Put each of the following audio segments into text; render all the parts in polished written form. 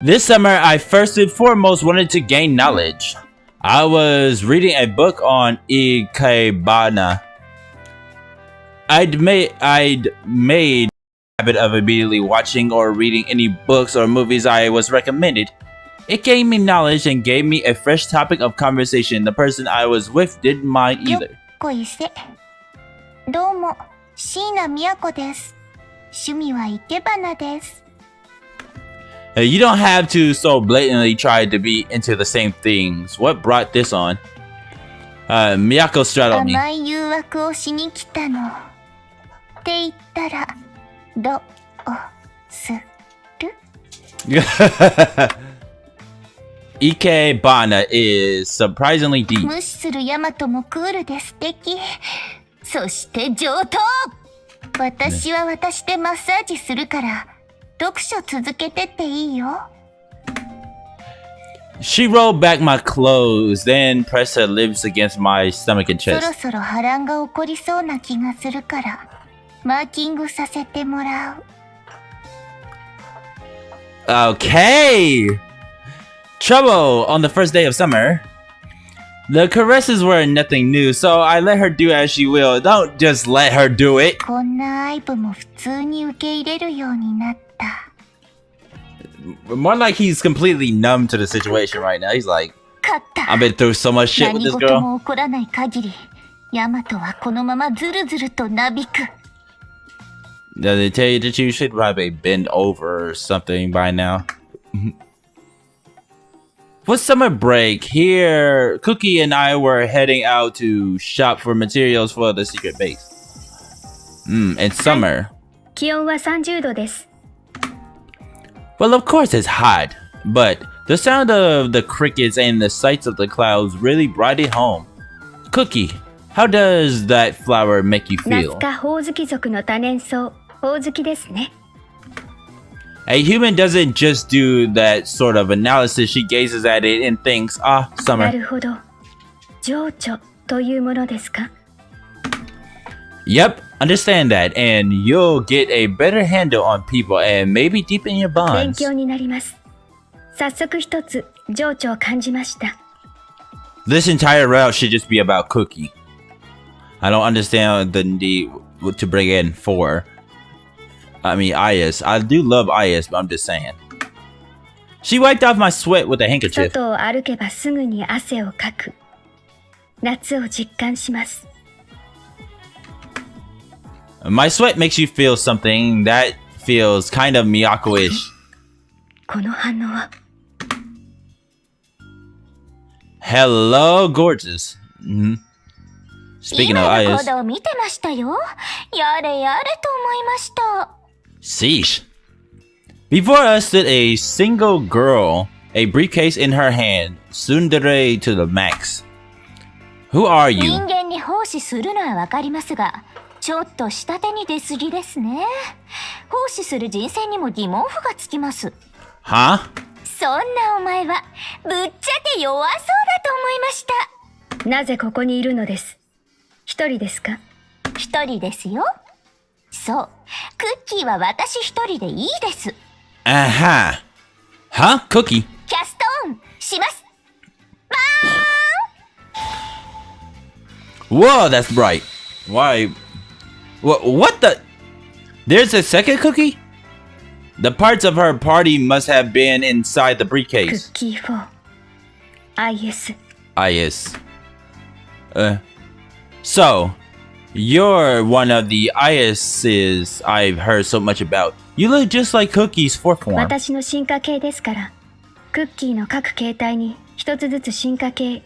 This summer, I first and foremost wanted to gain knowledge. I was reading a book on Ikebana. I'd made a habit of immediately watching or reading any books or movies I was recommended. It gave me knowledge and gave me a fresh topic of conversation. The person I was with didn't mind either. どうも、椎名都です。趣味は生け花です。 You don't have to so blatantly try to be into the same things. What brought this on? Miyako straddled me. 甘い誘惑をしに来たの。って言ったら、どうする？ Ikebana is surprisingly deep. 無視するヤマトもクールで素敵。そして上等。私は私でマッサージするから。 読書続けてっていいよ。 She rolled back my clothes, then pressed her lips against my stomach and chest. そろそろ波乱が起こりそうな気がするから、マーキングさせてもらう。 Okay! Trouble on the first day of summer. The caresses were nothing new, so I let her do as she will. Don't just let her do it. こんな愛撫も普通に受け入れるようになった。 More like he's completely numb to the situation right now. He's like, I've been through so much shit with this girl. 何事も起こらない限り、ヤマトはこのままずるずるとなびく。 Does they tell you that you should probably bend over or something by now? With summer break, here, Cookie and I were heading out to shop for materials for the secret base. In summer. 気温は30度です。 Well, of course it's hot, but the sound of the crickets and the sights of the clouds really brought it home. Cookie, how does that flower make you feel? ナスカホウズキ族の多年草、ホウズキですね。 A human doesn't just do that sort of analysis. She gazes at it and thinks, ah, summer. なるほど。情緒というものですか? Yep, understand that, and you'll get a better handle on people and maybe deepen your 勉 bonds. 強になります。早速一つ情緒を感じました。 This entire route should just be about Cookie. I don't understand the need to bring in Ayas. I do love Ayas, but I'm just saying. She wiped off my sweat with a handkerchief. 外を歩けばすぐに汗をかく。夏を実感します。 My sweat makes you feel something that feels kind of Miyako-ish. この反応は Hello, gorgeous. Speaking of Ayas. 今の行動を見てましたよ。やれやれと思いました。 Sheesh. Before us stood a single girl, a briefcase in her hand, tsundere to the max. Who are you? 人間に奉仕するのはわかりますが、ちょっと下手に出過ぎですね。奉仕する人選にも疑問符がつきます。 Huh? そんなお前はぶっちゃけ弱そうだと思いました。なぜここにいるのです。一人ですか？一人ですよ。そう、クッキーは私一人でいいです。Uh-huh. Huh? Cookie? キャストオンします。Whoa, that's bright. Why? What the? There's a second Cookie? The parts of her party must have been inside the ク briefcase. ッキー4 IS Ayas. So, you're one of the Ayases I've heard so much about. You look just like Cookie's fourth form. 私の進化系ですから、クッキーの各形態に一つずつ進化系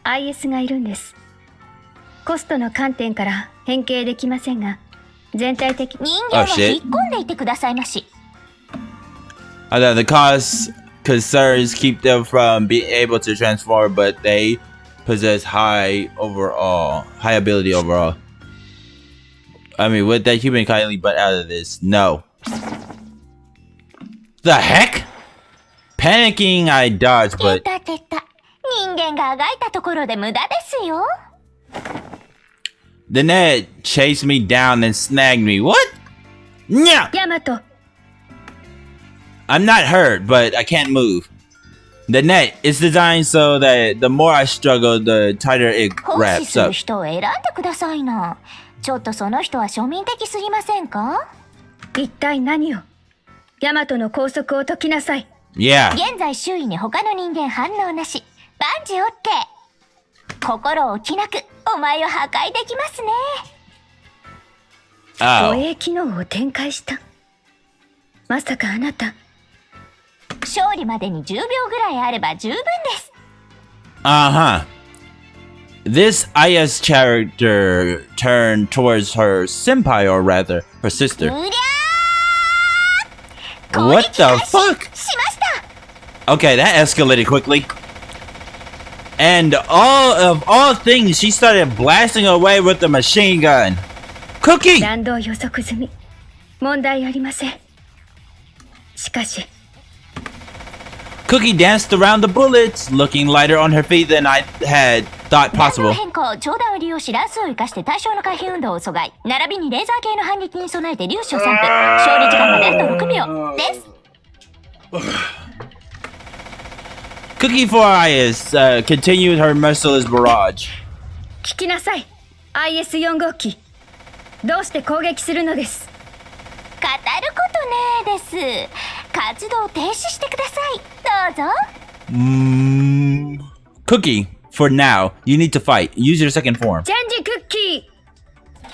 IS がいるんです。コストの観点から変形できませんが、全体的人間は引っ込んでいてくださいまし。The cost concerns keep them from being able to transform, but they possess high ability overall. I mean, would that human kindly butt out of this? No. The heck? Panicking, I dodged, but 人間があがいたところで無駄ですよ。 the net chased me down and snagged me. What? Nya! ヤマト I'm not hurt, but I can't move. The net is designed so that the more I struggle, the tighter it 奉仕 wraps する up. 人を選んでくださいな。ちょっとその人は庶民的すぎませんか？一体何を？ヤマトの拘束を解きなさい。Yeah. 現在周囲に他の人間反応なし。万事 OK。心置きなくお前を破壊できますね。護 Oh. 衛機能を展開した。まさかあなた。勝利までに10秒ぐらいあれば十分です。Uh-huh. This IS character turned towards her senpai, or rather, her sister. うりゃー What the fuck? しました。 Okay, that escalated quickly. And all things, she started blasting away with the machine gun. Cookie! 弾道予測済み。問題ありません。しかし、 Cookie danced around the bullets, looking lighter on her feet than I had thought 弾 possible. 道変更、長弾を利用し乱数を生かして対象の回避運動を阻害。並びにレーザー系の反撃に備えて粒子を散布。勝利時間まであと6秒です。Cookie 4IS continued her merciless barrage. 聞きなさい。IS4 号機。どうして攻撃するのです？語ることねえです。活動停止してください。どうぞ。Cookie, for now, you need to fight. Use your second form. チェンジクッキ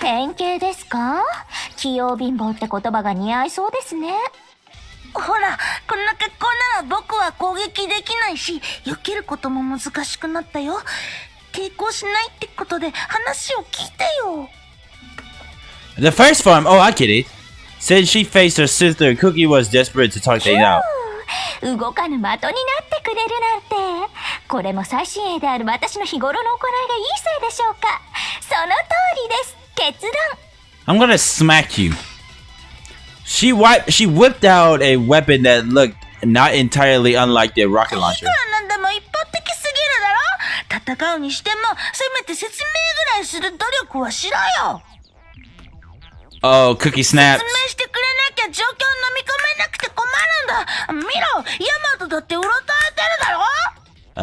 ー。変形ですか？器用貧乏って言葉が似合いそうですね。ほら、こんな格好なら僕は攻撃できないし、避けることも難しくなったよ。抵抗しないってことで話を聞いてよ。The first form, oh, I get it. Since she faced her sister, Cookie was desperate to talk things out. 動かぬ的になってくれるなんて。これも最新鋭である私の日頃の行いがいいせいでしょうか。その通りです。決断。I'm gonna smack you. She whipped out a weapon that looked not entirely unlike the rocket い launcher. くらなんでも一方的すぎるだろ。戦うにしても、せめて説明ぐらいする努力はしろよ。Oh, Cookie 説 snaps. 明してくれなきゃ状況を飲み込めなくて困るんだ。見ろ、ヤマトだってうろたえてるだろ。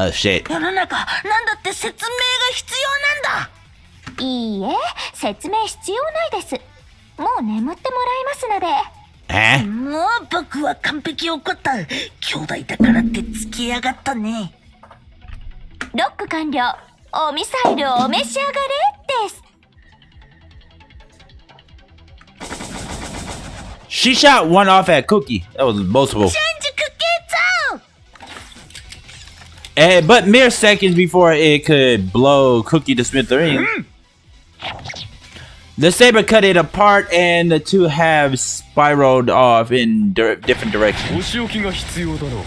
Oh, shit. 世の中、なんだって説明が必要なんだ。いいえ、説明必要ないです。もう眠ってもらいますので。Huh? もう僕は完璧怒った。兄弟だからって付きやがったね。ロック完了。おミサイルをお召し上がれです。She shot one off at Cookie. That was multiple. チェンジクッキー But mere seconds before it could blow Cookie to smithereens, the saber cut it apart and the two halves spiraled off in different directions. お仕置きが必要だな。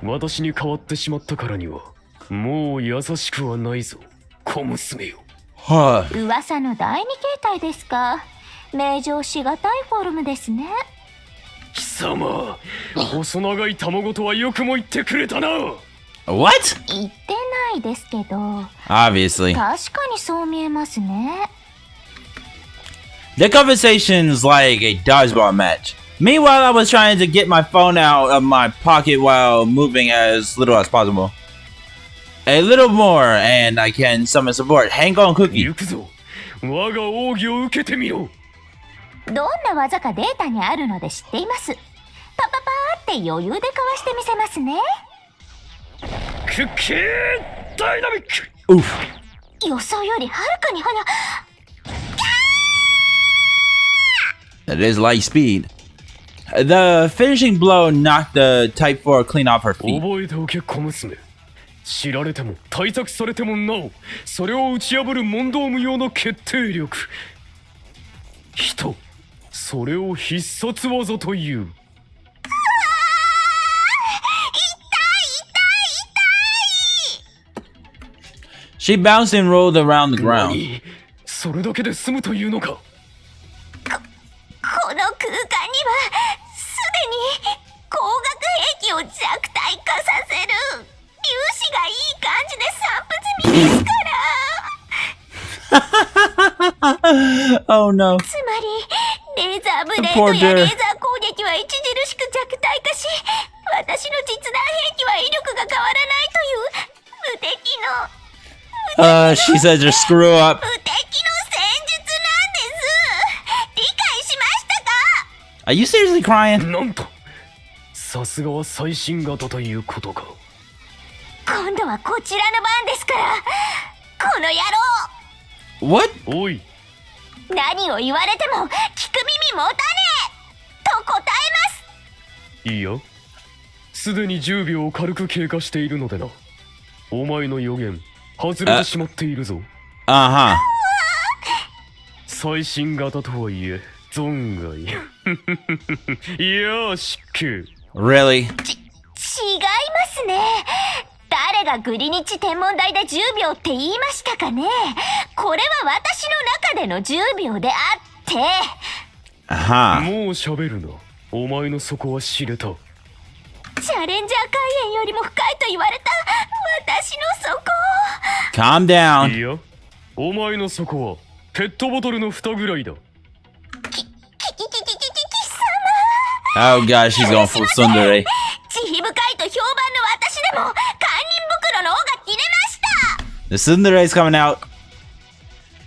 私に変わってしまったからにはもう優しくはないぞ、小娘よ。噂の第二形態ですか。名状しがたいフォルムですね。貴様、細長い卵とはよくも言ってくれたな。What? 言ってないですけど、 Obviously. 確かにそう見えますね。The conversation's like a dodgeball match. Meanwhile, I was trying to get my phone out of my pocket while moving as little as possible. A little more, and I can summon support. Hang on, Cookie. 行くぞ。我が奥義を受けてみろ。どんな技かデータにあるので知っています。パパパーって余裕でかわしてみせますね。クッキーダイナミック。 Oof. 予想よりはるかに速。That is light speed. The finishing blow knocked the Type 4 clean off her feet. 覚えておけ、小娘。知られても対策されてもなお、それを打ち破る問答無用の決定力。人、それを必殺技という。She bounced and rolled around the ground. 何？それだけで済むというのか。この空間にはすでに光学兵器を弱体化させる粒子がいい感じで散布済みですから。Oh no. つまりレーザーブレードやレーザー攻撃は著しく弱体化し、が変わらないという無敵の She said just screw up. 無敵の戦術なんです。理解しましたか？ Are you seriously crying? なんとさすがは最新型ということか。今度はこちらの番ですから、この野 What? おい、郎、何を言われても聞く耳持たねえと答えます。いいや、すでに10秒を軽く経過しているのでな。お前の予言外れてしまっているぞ。Uh-huh. 最新型とはいえ存外よしく Really? 違いますね。誰がグリニッチ天文台で10秒って言いましたかね。これは私の中での10秒であって。Uh-huh. もう喋るな。お前の底は知れた。チャレンジャー海縁よりも深いと言われた私の底。Calm い down. や、お前の底はペットボトルの蓋ぐらいだ。貴様。 Oh god, she's going full tsundere. 慈悲深いと評判の私でも堪忍袋の尾が切れました。 The tsundere's coming out.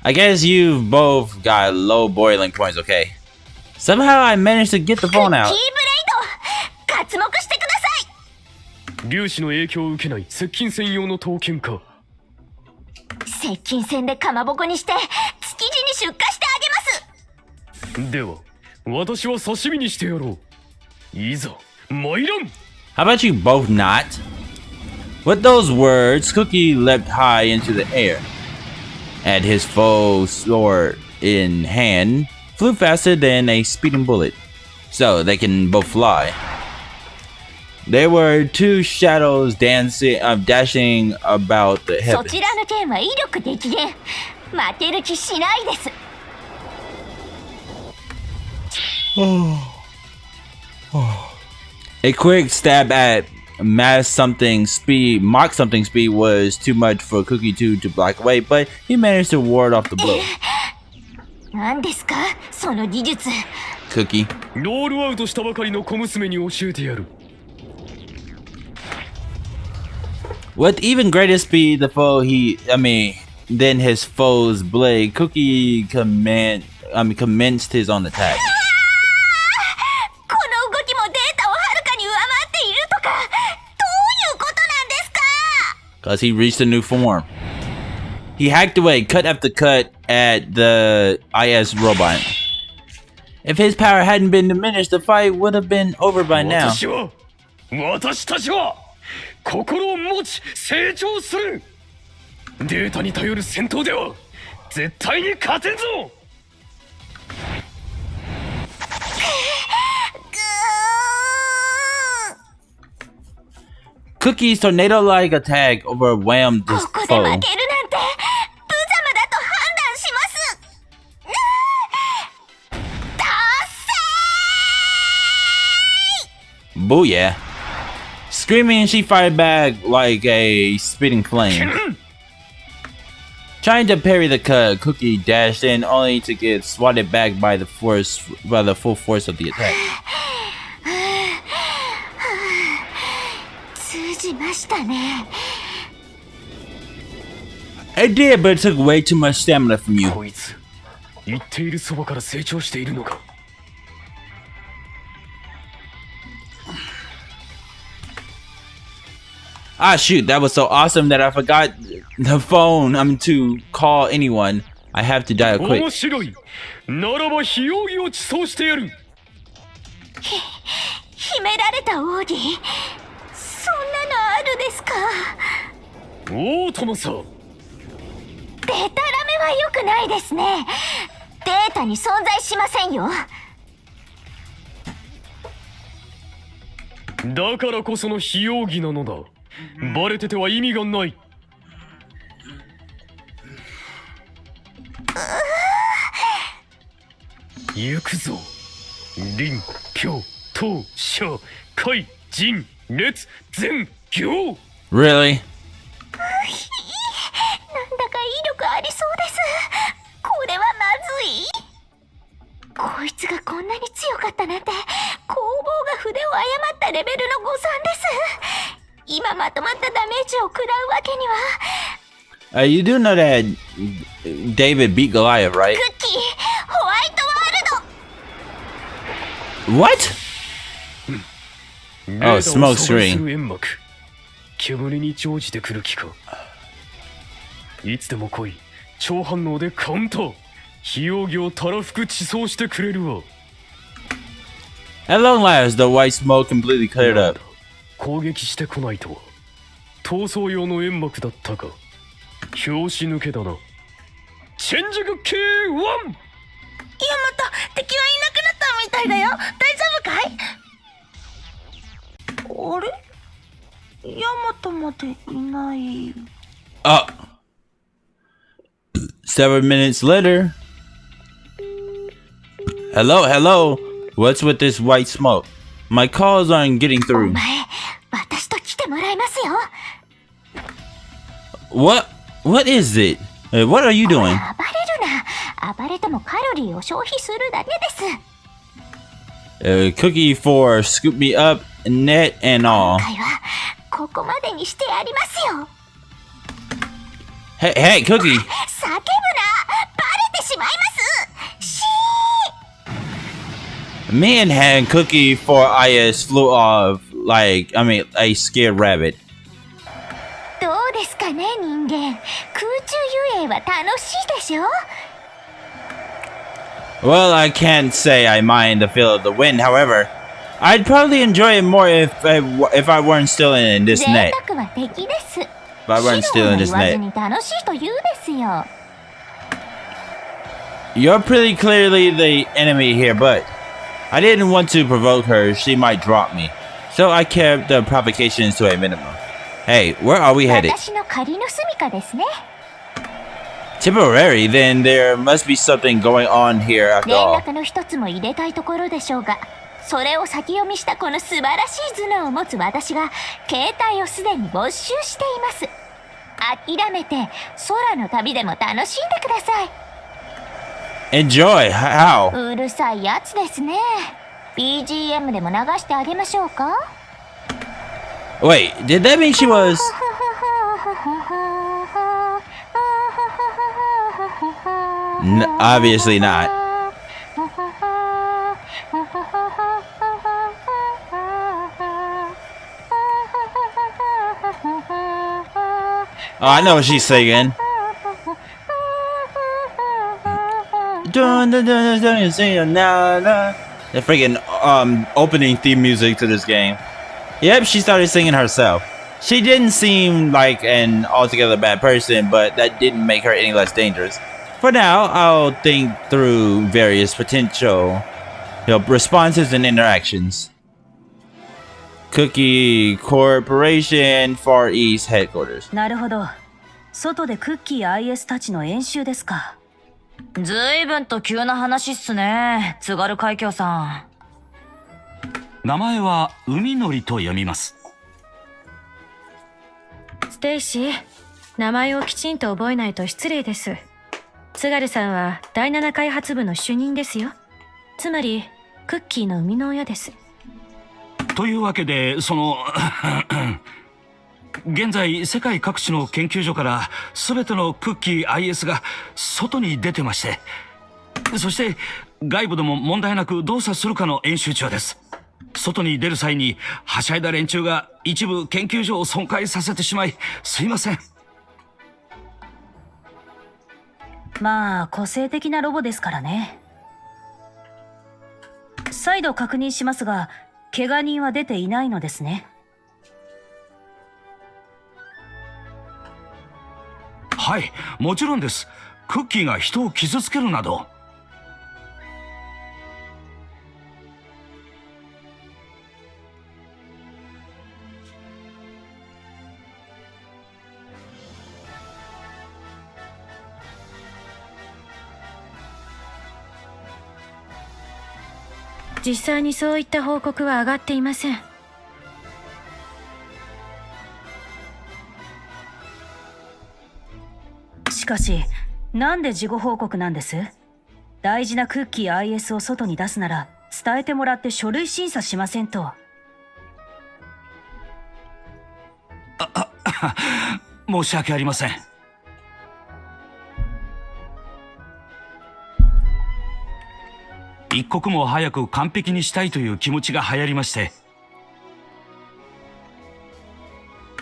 I guess you both got low boiling points, okay? Somehow I managed to get the キー phone ブレイ out. ド、刮目してください。粒子の影響を受けない接近専用の刀剣か。接近戦でかまぼこにして築地に出荷してあげます。では私は刺身にしてやろう。いざ参らん。 How about you both not? With those words, Cookie leapt high into the air. And his foe's sword in hand flew faster than a speeding bullet. So they can both fly. There were two shadows dashing about the そち heavens. らの剣は威力激減。負ける気しないです。 A quick stab at Mock something speed was too much for Cookie 2 to block away, but he managed to ward off the blow. 何ですかその技術。 Cookie. ロールアウトしたばかりの小娘に教えてやる。 With even greater speed, than his foe's blade, Cookie commenced his own attack. この動きもデータをはるかに上回っているとか、どういうことなんですか？ Cause he reached a new form. He hacked away cut after cut at the IS robot. If his power hadn't been diminished, the fight would have been over by now. 私たちは心を持ち成長する。データに頼る戦闘では絶対に勝てんぞ。 Cookie's tornado-like attack overwhelmed his ここで負ける foe. なんて無様だと判断します。達成！ Booyah. Screaming, she fired back like a spitting flame. Trying to parry the cut, Cookie dashed in only to get swatted back by the full force of the attack. 通じましたね。 It did, but it took way too much stamina from you. こいつ言っているそばから成長しているのか。 Ah, shoot, that was so awesome that I forgot the phone. To call anyone. I have to dial quick. 面白い。ならば非容疑を地層してやる。秘められた奥義、そんなのあるですか？王友さ。デタラメは良くないですね。データに存在しませんよ。だからこその非容疑なのだ。バレてては意味がない。行くぞ。臨、氷、闘、者、海、人、列、全、行。 Really? なんだか威力ありそうです。これはまずい。こいつがこんなに強かったなんて、工房が筆を誤ったレベルの誤算です。今まとまったダメージを食らうわけには。You do know that David beat Goliath, right? クッキー、ホワイトワールド。 What? レーダーを smoke 阻害す screen. る煙幕。煙に乗じてくる気か。いつでも来い。超反応でカウンター。非容疑をたらふく地層してくれるわ。At long last, the white smoke completely cleared なん up. だ攻撃してこないとは。逃走用の煙幕だったか。拍子抜けだな。チェンジグ K1! ヤマト、敵はいなくなったみたいだよ。大丈夫かい？あれ？ヤマトまでいない。Several minutes later. Hello? What's with this white smoke? My calls aren't getting お through. 前、私と来てもらいますよ。 What is it? What are you 暴れ doing? るな。暴れてもカロリーを消費するだけです。Cookie for scoop me up, net and all. 今回はここまでにしてやりますよ。 Hey, Cookie! 叫ぶな。バレてしまいます。シ Me and Cookie for IS flew off like, a scared rabbit. ー。どうですかね、人間。空中遊泳は楽しいでしょ。 Well, I can't say I mind the feel of the wind. However, I'd probably enjoy it more if I weren't still in this 贅 net. 沢は敵です。 If I weren't 素 still 直 in に this 言わず net. に楽しいと言うですよ。 You're pretty clearly the enemy here, but I didn't want to provoke her. She might drop me. So I kept the provocations to a minimum. Hey, where are we headed? 私の仮の住処ですね。 Temporary? Then there must be something going on here after 連 all. 絡の一つも入れたいところでしょうが、それを先読みしたこの素晴らしい頭脳を持つ私が携帯をすでに没収しています。諦めて空の旅でも楽しんでください。 Enjoy? How? うるさいやつですね。 BGM でも流してあげましょうか。 Wait, did that mean she was... Obviously not. Oh, I know what she's singing. The freaking opening theme music to this game. Yep, she started singing herself. She didn't seem like an altogether bad person, but that didn't make her any less dangerous. For now, I'll think through various potential responses and interactions. Cookie Corporation Far East Headquarters. なるほど。外でクッキー IS たちの演習ですか。ずいぶんと急な話っすね、津軽海峡さん。名前は海のりと読みます。ステイシー、名前をきちんと覚えないと失礼です。津軽さんは第7開発部の主任ですよ。つまりクッキーの生みの親です。というわけで現在世界各地の研究所から全てのクッキー IS が外に出てまして、そして外部でも問題なく動作するかの演習中です。外に出る際にはしゃいだ連中が一部研究所を損壊させてしまい、すいません。まあ個性的なロボですからね。再度確認しますが、怪我人は出ていないのですね。はい、もちろんです。クッキーが人を傷つけるなど。実際にそういった報告は上がっていません。しかし、なんで事後報告なんです？大事なクッキー IS を外に出すなら伝えてもらって書類審査しませんと。申し訳ありません。一刻も早く完璧にしたいという気持ちが流行りまして、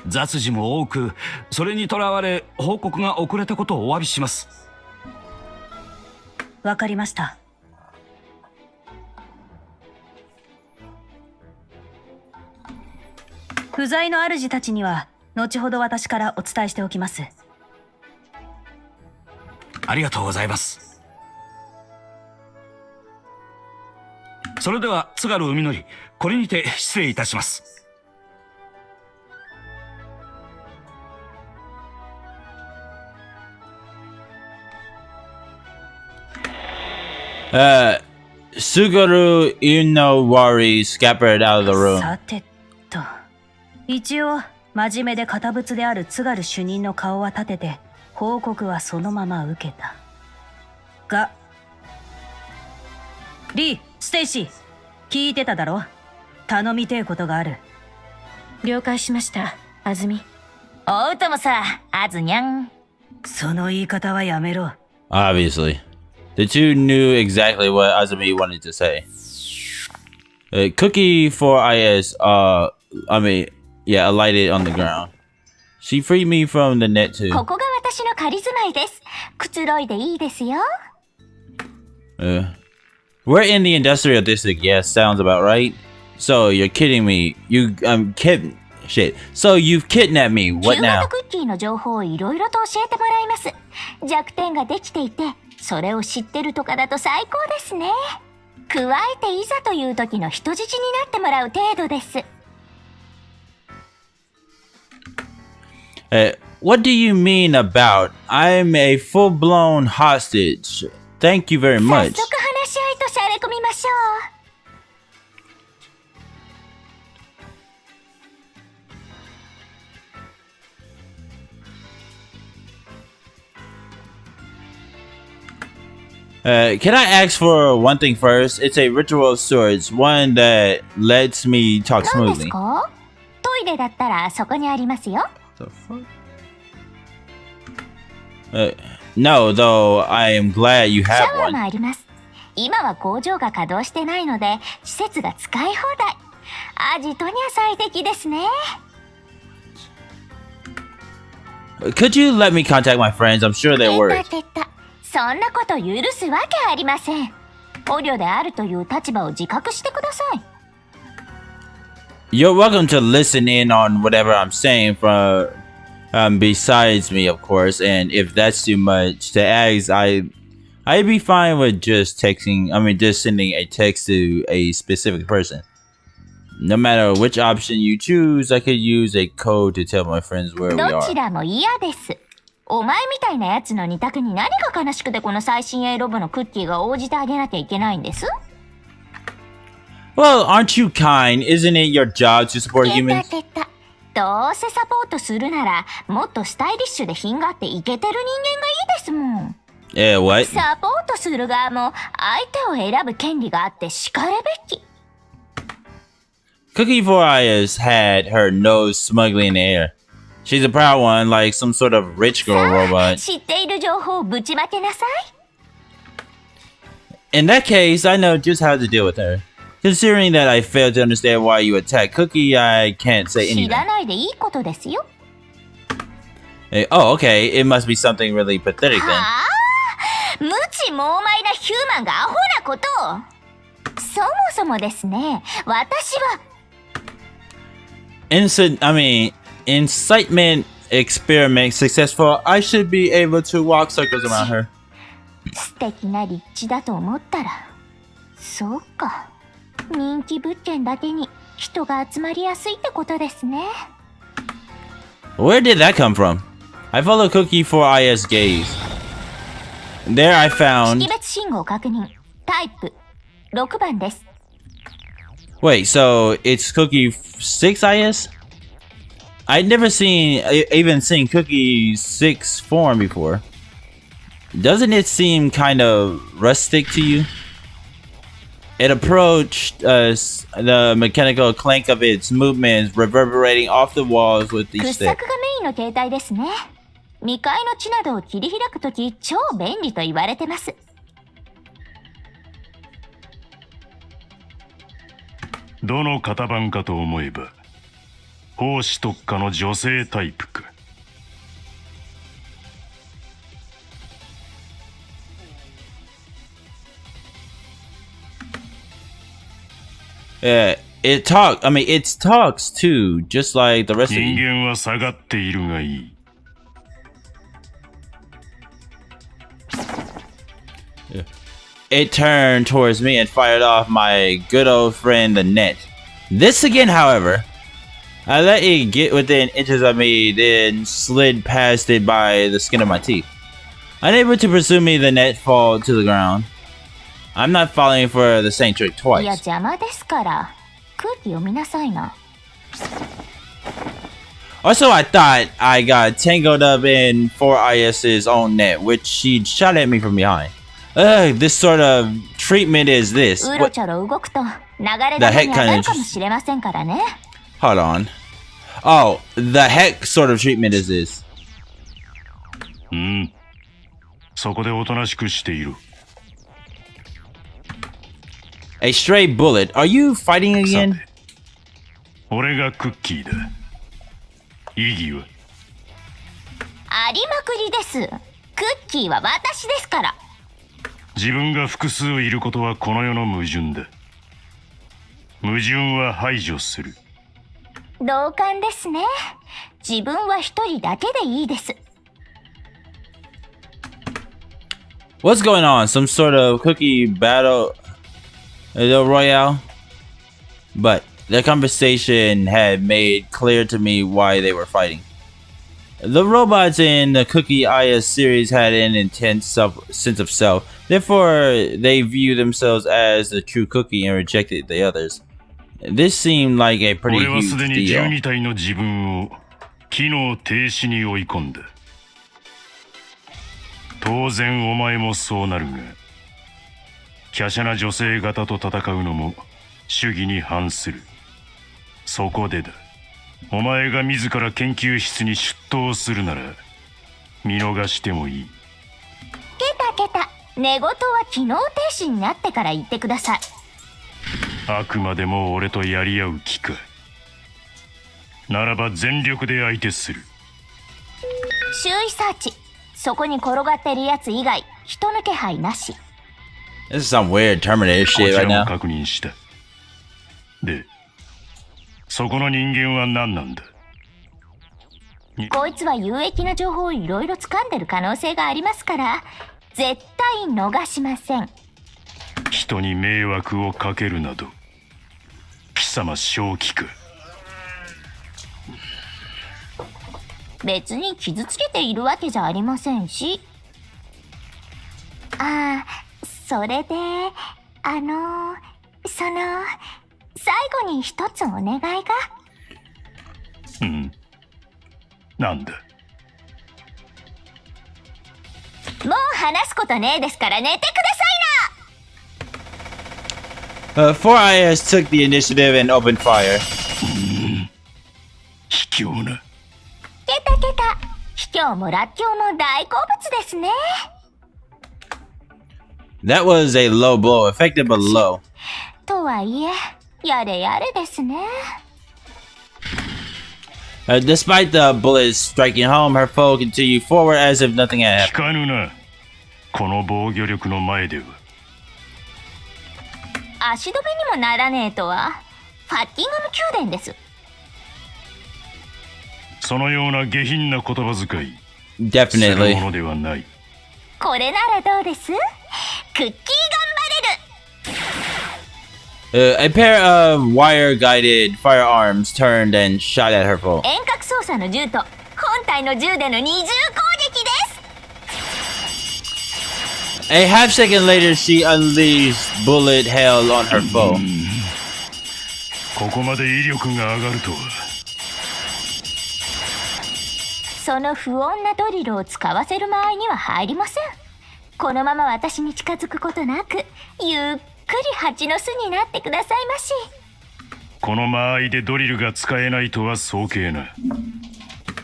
雑事も多く、それにとらわれ報告が遅れたことをお詫びします。わかりました。不在の主たちには後ほど私からお伝えしておきます。ありがとうございます。それでは津軽海のり、これにて失礼いたします。Suguru Inowari scampered out of the room. さてと、一応真面目で堅物である津軽主任の顔は立てて、報告はそのまま受けたが、リー、ステイシー、聞いてただろ。頼みてえことがある。了解しました、あずみ。おうともさ、あずにゃん。その言い方はやめろ。 Obviously. The two knew exactly what Azumi wanted to say. Cookie 4IS, alighted on the ground. She freed me from the net too. ここが私の仮住まいです。くつろいでいいですよ。We're in the industrial district, yes, sounds about right. So you're kidding me. So you've kidnapped me. What キューバ now? とクッキーの情報をいろいろと教えてもらいます。弱点ができていて、それを知ってるとかだと最高ですね。加えていざという時の人質になってもらう程度です。What do you mean about I'm a full-blown hostage? Thank you very 早 much. 速話し合いとしゃれ込みましょう。Can I ask for one thing first? It's a ritual of sorts, one that lets me talk 何です smoothly. か？トイレだったらそこにありますよ。 The fuck? No, though I am glad you シ have ャワー one. もあります。今は工場が稼働してないので、施設が使い放題。アジトには最適ですね。Could you let me contact my friends? I'm sure they're 出 worried. た出た。そんなこと許すわけありません。捕虜であるという立場を自覚してください。You're welcome to listen in on whatever I'm saying from besides me, of course. And if that's too much to ask, I'd be fine with just sending a text to a specific person. No matter which option you choose, I could use a code to tell my friends where we どち are. らも嫌です。お前みたいなやつの二択に何が悲しくてこの最新鋭ロボのクッキーが応じてあげなきゃいけないんです？ Well, aren't you kind? Isn't it your job to support 出 humans? た出た。どうせサポートするならもっとスタイリッシュで品があってイケてる人間がいいですもん。Yeah, what? サポートする側も相手を選ぶ権利があってしかるべき。 Cookie 4IS had her nose smugly in the air. She's a proud one, like some sort of rich girl さあ、 robot. 知っている情報をぶちまけなさい。 In that case, I know just how to deal with her. Considering that I failed to understand why you attacked Cookie, I can't say 知 anything. らないでいいことですよ。 Oh, okay. It must be something really pathetic then. はあ、無知猛昧なヒューマンがアホなことを。そもそもですね、私は Incitement experiment successful. I should be able to walk circles around her. 素敵な立地だと思ったら、そうか。人気物件だけに人が集まりやすいってことですね。 Where did that come from? I follow Cookie 4IS gaze. There I 識 found... 別信号確認。タイプ6番です。 Wait, so it's Cookie 6IS? I'd never even seen Cookie 6 form before. Doesn't it seem kind of rustic to you? It approached us, the mechanical clank of its movements reverberating off the walls with 掘 each 削が step. メインの形態ですね。未開の地などを切り開くとき超便利と言われてます。どの型番かと思えば奉仕特化の女性タイプか。It talk. I mean, it talks too, just like the rest of 人 you. 間は下がっているがいい。It turned towards me and fired off my good old friend the net. This again, however, I let it get within inches of me, then slid past it by the skin of my teeth. Unable to pursue me, the net fall to the ground. I'm not falling for the same trick いや twice. 邪魔ですから。空気読みなさいな。Also, I thought I got tangled up in 4IS's own net, which she shot at me from behind. Ugh, this sort of treatment is this. うろ What? ちょろ動くと流れ弾に当たるかもしれませんからね。Hold on. Oh, the heck sort of treatment is this? そこでおとなしくしている。A stray bullet. Are you fighting さ again? て、俺がクッキーだ。意義はありまくりです。クッキーは私ですから。自分が複数いることはこの世の矛盾だ。矛盾は排除する。同感ですね。自分は一人だけでいいです。What's going on? Some sort of cookie battle royale? But the conversation had made clear to me why they were fighting. The robots in the Cookie IS series had an intense sense of self. Therefore, they view themselves as the true cookie and rejected the others. This seemed like a pretty 俺はす huge でに deal. 12体の自分を機能停止に追い込んだ。当然お前もそうなるが、華奢な女性型と戦うのも主義に反する。そこでだ。お前が自ら研究室に出頭するなら見逃してもいい。ケタケタ、寝言は機能停止になってから言ってください。あくまでも俺とやり合う気か。ならば全力で相手する。周囲サーチ。そこに転がってるやつ以外、人の気配なし。This is some weird Terminator こ shit ち right らも now. 確認した。で、そこの人間は何なんだ。こいつは有益な情報をいろいろ掴んでる可能性がありますから、絶対逃しません。人に迷惑をかけるなど貴様正気か。別に傷つけているわけじゃありませんし。ああ、それで最後に一つお願いが。なんだ。もう話すことねえですから寝てくださいな。 4IS took the initiative and opened fire. 卑怯な。ケタケタ、卑怯もらっきょうも大好物ですね。That was a low blow, effective but low. とはいえ、やれやれですね。Despite the bullets striking home, her foe continued forward as if nothing had 聞 happened. かぬな。この防御力の前では。足止めにもならねえとは、ファッティンガム宮殿です。そのような下品な言葉遣い。 Definitely. するものではない。これならどうです？クッキー頑張れる。A pair of wire-guided firearms turned and shot at her foe. 遠隔操作の銃と本体の銃での二重攻撃です。A half second later, she unleashed bullet hail on her foe. ここまで威力が上がるとは。その不穏なドリルを使わせる間合いには入りません。このまま私に近づくことなく、ゆっくり蜂の巣になってくださいまし。この間合いでドリルが使えないとは早計な。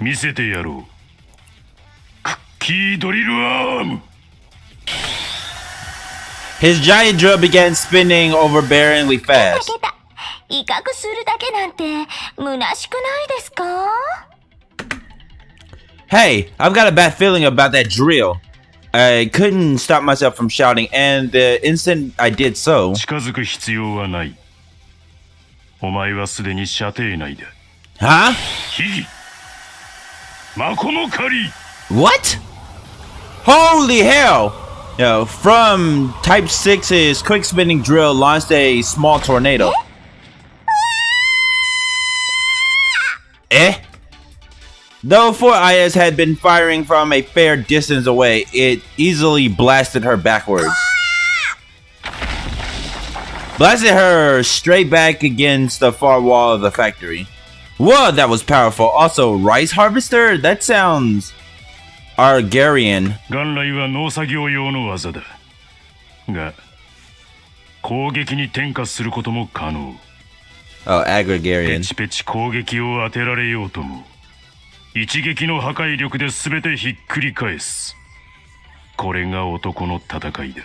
見せてやろう。クッキードリルアーム。 His giant drill began spinning overbearingly 出た fast. 出た。威嚇するだけなんて虚しくないですか？ Hey, I've got a bad feeling about that drill. I couldn't stop myself from shouting, and the instant I did so... 近づく必要はない。お前はすでに射程内だ。 Huh? ヒギマコの狩り。 What? Holy hell! Yo, from Type 6's quick spinning drill launched a small tornado. Eh? Though 4IS had been firing from a fair distance away, it easily blasted her backwards. Blasted her straight back against the far wall of the factory. Whoa, that was powerful. Also, rice harvester? That sounds Argarian. 元来は農作業用の技だ。が、攻撃に転化することも可能。 Oh, ペ Agrigarian. チペチ攻撃を当てられようとも、一撃の破壊力で全てひっくり返す。これが男の戦いだ。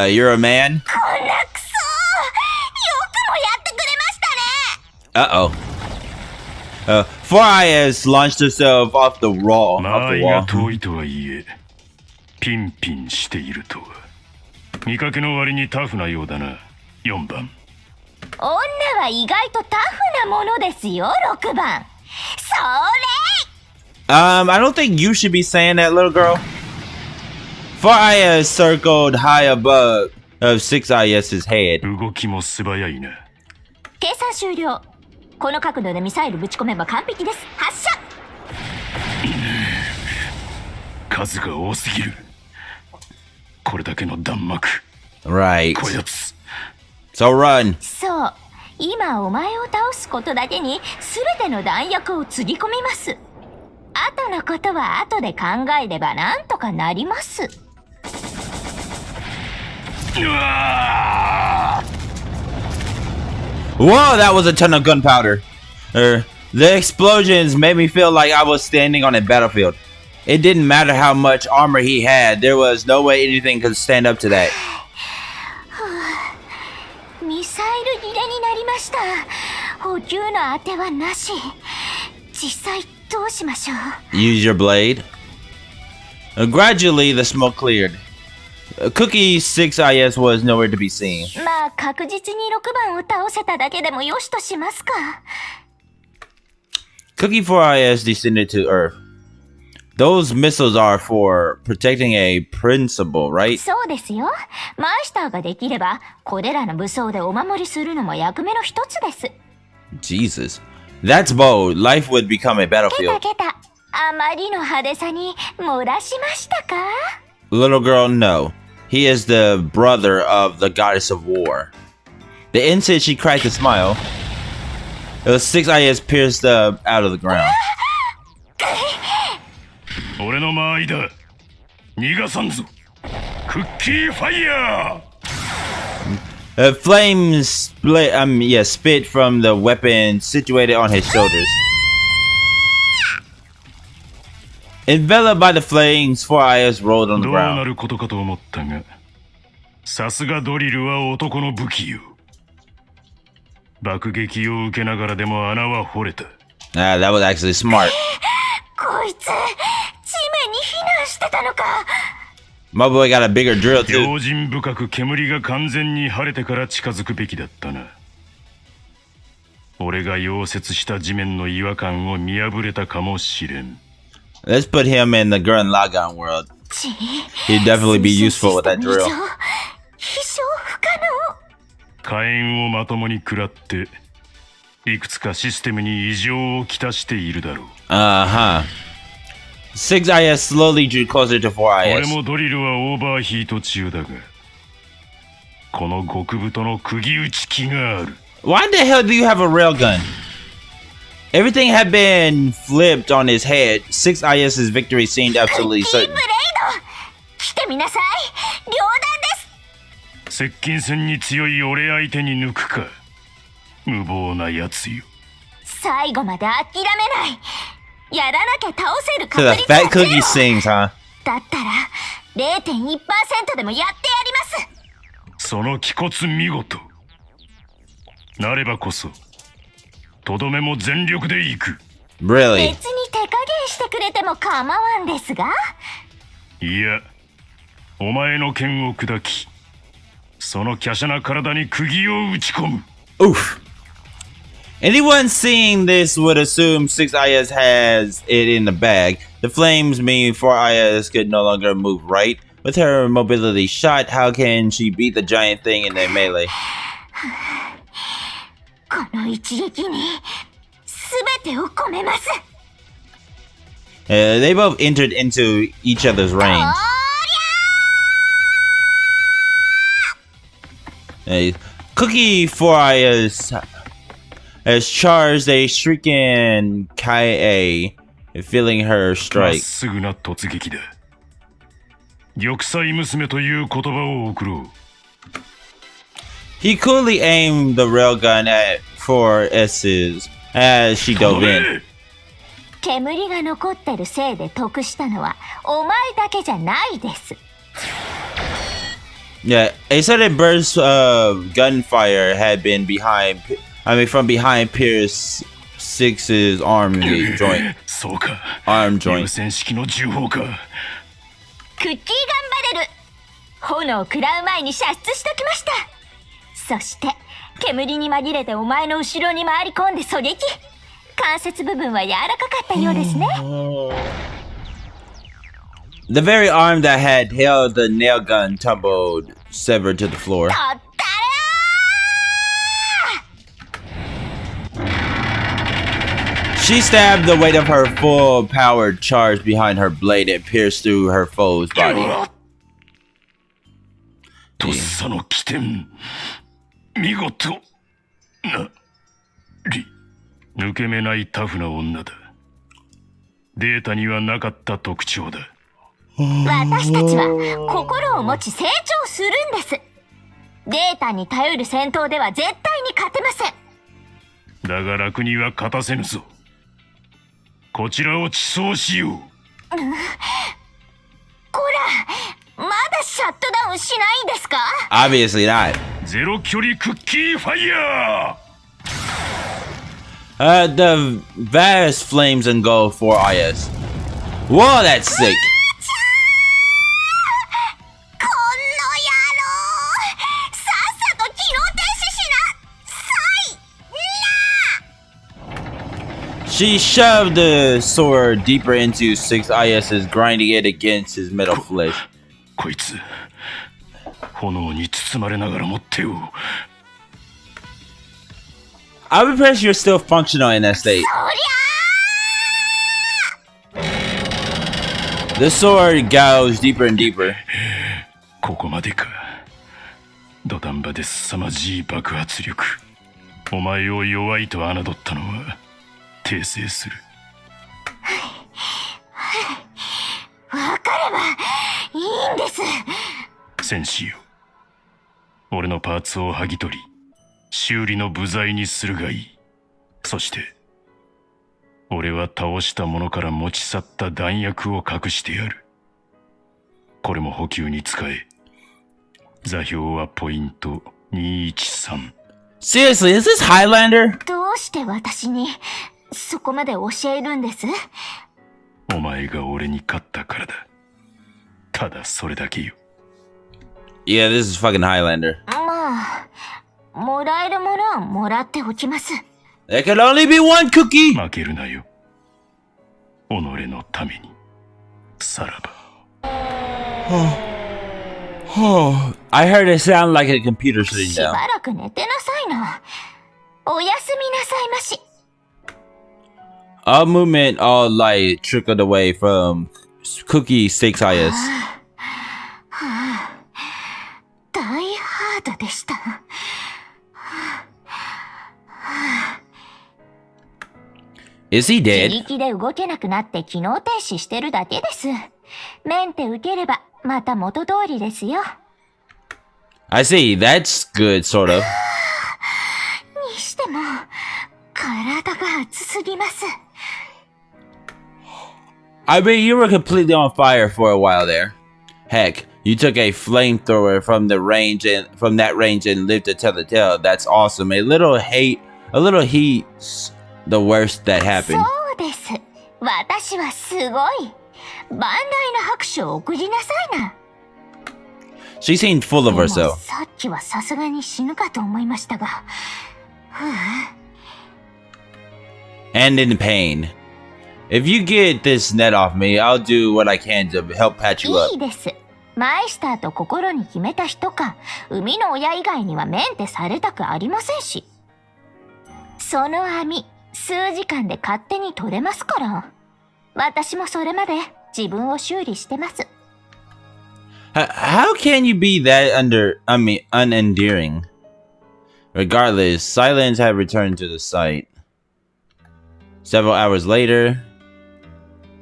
You're a man? こんなクソ。よくもやってくれましたね。 Uh-oh. 4IS launched herself off the wall. 間 Off 合 the いが wall. 遠いとはいえ、ピンピンしているとは。見かけの割にタフなようだな、4番。女は意外とタフなものですよ、6番。それ I don't think you should be saying that, little girl. 4IS circled high above of 6IS's head. 動きも素早いな。計算終了。この角度でミサイルぶち込めば完璧です。発射。数が多すぎる。これだけの弾幕。 Right. こやつ。 So run. そう。今お前を倒すことだけに全ての弾薬をつぎ込みます。後のことは後で考えればなんとかなります。うわー Whoa, that was a ton of gunpowder. The explosions made me feel like I was standing on a battlefield. It didn't matter how much armor he had. There was no way anything could stand up to that. ミサイル切れになりました。補給の当てはなし。実際どうしましょう。 Use your blade. Gradually, the smoke cleared. Cookie 6IS was nowhere to be seen. まあ確実に6番を倒せただけでもよしとしますか。 Cookie 4IS descended to Earth. Those missiles are for protecting a principal, right? そうですよ。マイスターができればこれらの武装でお守りするのも役目の一つです。 Jesus. That's bold. Life would become a ケタ battlefield. ケタ。あまりの派手さに漏らしましたか？ Little girl, no. He is the brother of the goddess of war. The instant she cracked a smile, it was 6IS pierced out of the ground. 俺の間合いだ。逃がさんぞ。クッキーファイヤー。 Flames spit from the weapon situated on his shoulders. Enveloped by the flames, 4IS rolled on the どうな ground. ることかと思ったが、さすがドリルは男の武器よ。爆撃を受けながらでも穴は掘れた。Ah, that was actually smart. こいつ地面に避難してたのか。 My boy got a bigger drill too. 用心深く煙が完全に晴れてから近づくべきだったな。俺が溶接した地面の違和感を見破れたかもしれん。 Let's put him in the Gurren Lagann world. He'd definitely be useful with that drill. 非常不可能。火炎をまともに食らって、いくつかシステムに異常をきたしているだろう。Uh-huh. 6IS slowly drew closer to 俺 4IS. もドリルはオーバーヒート中だが、この極太の釘打ち機がある。 Why the hell do you have a railgun? Everything had been flipped on his head. 6IS's victory seemed absolutely キー certain. ブレイド来てみなさい。両断です。接近戦に強い俺相手に抜くか。無謀なやつよ。最後まで諦めない。やらなきゃ倒せる So 確 the 率 fat はゼロ。 cookie sings, huh? だったら 0.1% でもやってやります。その気骨見事。なればこそとどめも全力でいく。 Really? 別に手加減してくれても構わんですが。いや、お前の剣を砕き、その華奢な体に釘を打ち込む。 Oof. Anyone seeing this would assume 6IS has it in the bag. The flames mean 4IS could no longer move right. With her mobility shot, how can she beat the giant thing in the melee? この一撃に全てを込めます。They both entered into each other's range. Cookie 4IS has charged a shrieking Kai, feeling her まっ strike. すぐな突撃だ。玉砕娘という言葉を送ろう。 He coolly aimed the railgun at 4S's as she dove in. 煙が残ってるせいで得したのはお前だけじゃないです。 Yeah, a sudden burst of gunfire had been from behind Pierce 6's arm joint. そうか。 Arm 優 joint. 先式の銃砲か。クッキー頑張れる。炎を食らう前に射出しときました。そして煙に紛れてお前の後ろに回り込んで狙撃。関節部分は柔らかかったようですね。 The very arm that had held the nail gun tumbled, severed to the floor. とったらー。 She stabbed the weight of her full-powered charge behind her blade and pierced through her foe's body. とっさの起点。見事なり。抜け目ないタフな女だ。データにはなかった特徴だ。私たちは心を持ち成長するんです。データに頼る戦闘では絶対に勝てません。だが楽には勝たせぬぞ。こちらを地層しよう。こら、まだシャットダウンしないんですか？ Obviously not. ゼロ距離クッキーファイヤー。 The vast flames engulf 4IS. Whoa, that's sick. この野郎！さっさと機能停止しなさい！ She shoved the sword deeper into 6IS's, grinding it against his metal flesh. こいつ、炎に包まれながらも手を。 I'm impressed you're still functional in that state. そりゃ The sword gouged deeper and deeper. ここまでか。土壇場で凄まじい爆発力。お前を弱いと侮ったのは訂正する。わかればいいんです。戦士よ、俺のパーツを剥ぎ取り修理の部材にするがいい。そして俺は倒したものから持ち去った弾薬を隠してやる。これも補給に使え。座標はポイント213。 Seriously, is this Highlander? どうして私にそこまで教えるんです？お前が俺に勝ったからだ。ただそれだけよ。 Yeah, this is fucking Highlander. まあ、もらえるものはもらっておきます。 There can only be one cookie! 負けるなよ。己のために。さらば。 Oh, I heard it sound like a computer sitting しば down. らく寝てなさいな。おやすみなさいまし。 All movement, all light trickled away from Cookie 6IS. 大ハードでした。Is he 自 dead? 力で動けなくなって機能停止してるだけです。メンテ受ければまた元通りですよ。I see. That's good, sort of. にしても体が熱すぎます。 I mean, you were completely on fire for a while there. Heck, you took a flamethrower from that range and lived to tell the tale. That's awesome. A little heat's the worst that そ happened. うです。私はすごい。万来の拍手を送りなさいな。 She seemed full of でも herself. さっきはさすがに死ぬかと思いましたが。ふう。 And in pain. If you get this net off me, I'll do what I can to help patch you up. いいです。マイスターと心に決めた人か、生みの親以外にはメンテされたくありませんし。その網、数時間で勝手に取れますから。私もそれまで自分を修理してます。How can you be that unendearing? Regardless, silence had returned to the site. Several hours later,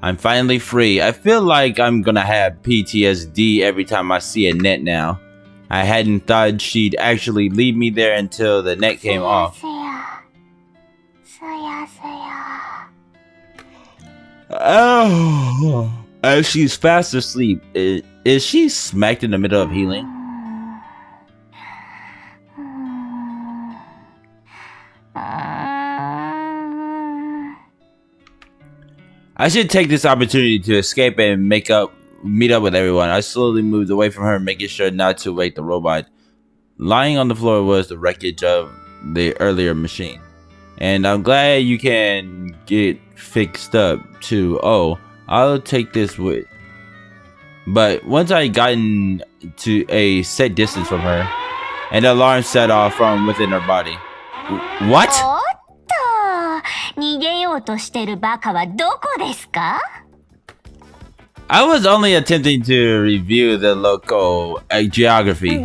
I'm finally free. I feel like I'm gonna have PTSD every time I see a net now. I hadn't thought she'd actually leave me there until the net came off. Oh, as she's fast asleep, is she smacked in the middle of healing? I should take this opportunity to escape and meet up with everyone. I slowly moved away from her, making sure not to wake the robot. Lying on the floor was the wreckage of the earlier machine. And I'm glad you can get fixed up too. Oh, I'll take this with. But once I gotten to a set distance from her, an alarm set off from within her body. What? おっと、逃げようとしてるバカはどこですか？ I was only attempting to review the local geography. どう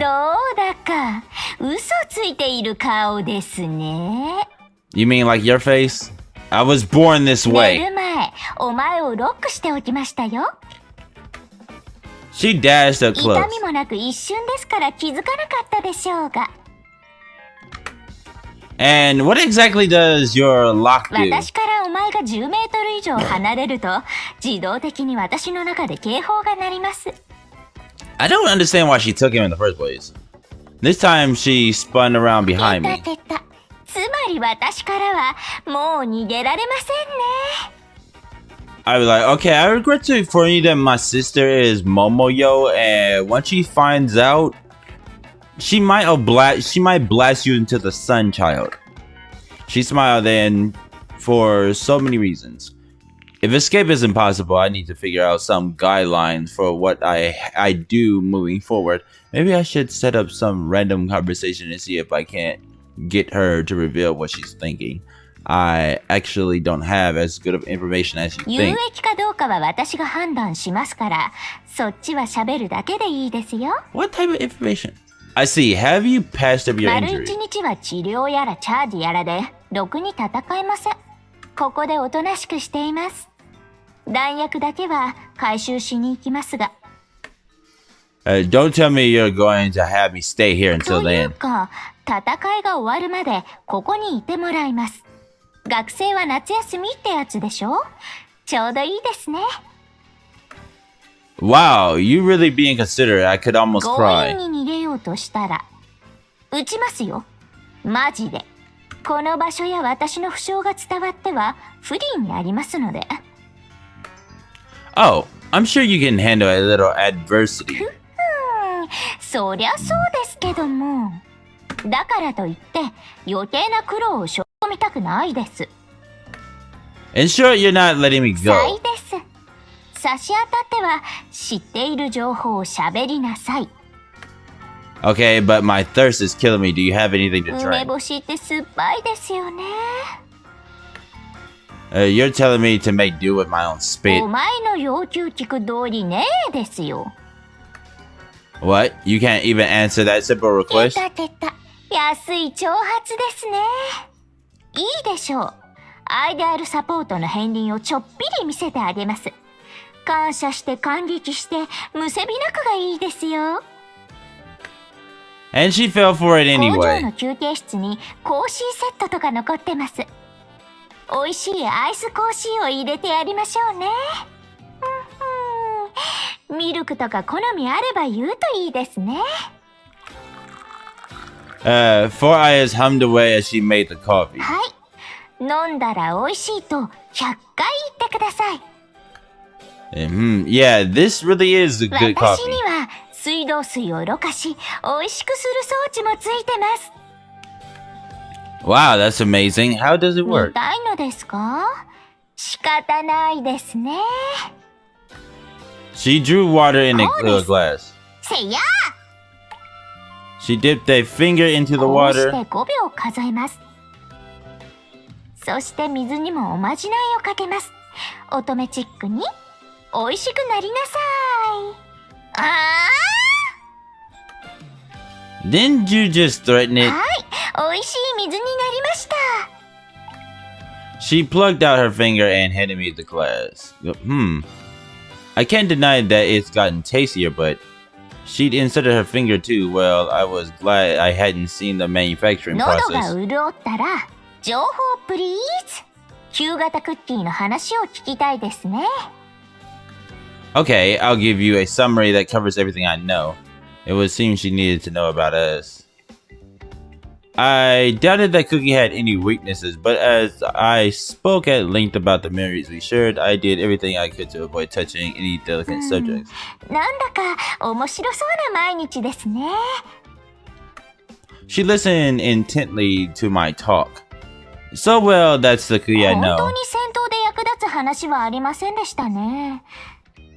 だか、嘘ついている顔ですね。 You mean like your face? I was born this 寝 way. る前、お前をロックしておきましたよ。 She dashed up 痛 close. みもなく一瞬ですから気づかなかったでしょうが。 And what exactly does your lock do? 私からお前が10メートル以上離れると、自動的に私の中で警報が鳴ります。 I don't understand why she took him in the first place. This time she spun around behind 出 me. た出た。つまり私からはもう逃げられませんね。 I was like, okay, I regret to inform you that my sister is Momoyo, and once she finds out, she might blast you into the sun, child. She smiled then for so many reasons. If escape is impossible, I need to figure out some guidelines for what I do moving forward. Maybe I should set up some random conversation and see if I can't get her to reveal what she's thinking. I actually don't have as good of information as you 有 think. 益かどうかは私が判断しますから、そっちは喋るだけでいいですよ。 What type of information? I see. Have you patched up your 丸 injury? 一日は治療やらチャージやらで、ろくに戦えません。ここでおとなしくしています。弾薬だけは回収しに行きますが。Don't tell me you're going to have me stay here と until いう then. か、戦いが終わるまでここにいてもらいます。学生は夏休みってやつでしょ？ちょうどいいですね。 Wow, you really being considerate. I could almost 強 cry. 引に逃げようとしたら、撃ちますよ。マジで。この場所や私の負傷が伝わっては不利になりますので。 Oh, I'm sure you can handle a little adversity. そりゃそうですけども。だからといって余計な苦労を背負い込みたくないです。 In short, you're not letting me さい go. です。差し当たっては知っている情報を喋りなさい。 Okay, but my thirst is killing me. Do you have anything to 梅 drink? 干しって酸っぱいですよね。 You're telling me to make do with my own お spit. 前の要求聞く通りねえですよ。 What? You can't even answer that simple 出 request? た出た。安い挑発ですね。いいでしょう。アイデアルサポートの片鱗をちょっぴり見せてあげます。感謝して感激してむせび泣くがいいですよ。And she fell for it 工場 anyway. の休憩室にコーシーセットとか残ってます。美味しいアイスコーシーを入れてやりましょうね。ミルクとか好みあれば言うといいですね。Four eyes hummed away as she made the coffee. はい。飲んだら美味しいと100回言ってください。Yeah, this really is a good 私 coffee. には水道水をろ過し、美味しくする装置もついてます。Wow, that's amazing. How does it 見 work? たいのですか？仕方ないですね。 She drew water in a glass. せや She dipped a finger into the こうして water. 5秒数えます。そして水にもおまじないをかけます。乙女チックに美味しくなりなさい。あ Didn't you just threaten ー it? はい、美味しい水になりました。 She plucked out her finger and handed me the glass. I can't deny that it's gotten tastier, but she'd inserted her finger too. Well, I was glad I hadn't seen the manufacturing 喉が process. 潤ったら情報プリーズ。旧型クッキーの話を聞きたいですね。 Okay, I'll give you a summary that covers everything I know. It would seem she needed to know about us. I doubted that Cookie had any weaknesses, but as I spoke at length about the memories we shared, I did everything I could to avoid touching any delicate subjects. なんだか面白そうな毎日ですね。 She listened intently to my talk. So well, that's the Cookie I 本当 know. に戦闘で役立つ話はありませんでしたね。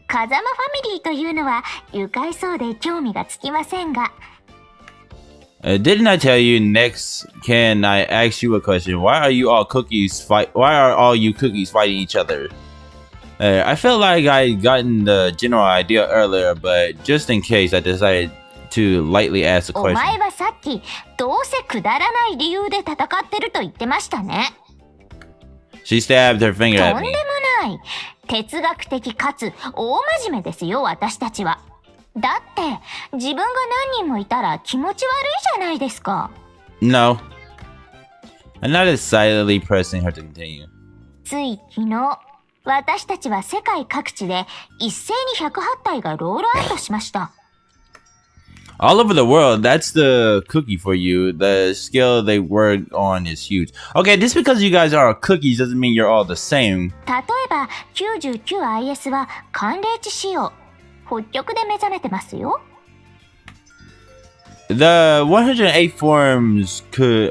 風間ファミリーというのは愉快そうで興味がつきませんが。 Didn't I tell you next? Can I ask you a question? Why are you all cookies fight? Why are all you cookies fighting each other? I felt like I'd gotten the general idea earlier, but just in case, I decided to lightly ask a お前 question. はさっきどうせくだらない理由で戦ってると言ってましたね。 She stabbed her finger と at んで me. もない。哲学的かつ大真面目ですよ、私たちは。だって自分が何人もいたら気持ち悪いじゃないですか。 No. I nodded silently, pressing her to continue. つい昨日、私たちは世界各地で一斉に108体がロールアウトしました。 All over the world, that's the cookie for you. The skill they work on is huge. Okay, just because you guys are cookies doesn't mean you're all the same. 例えば 99IS は寒冷地仕様。北極で目覚めてますよ。 The 108 forms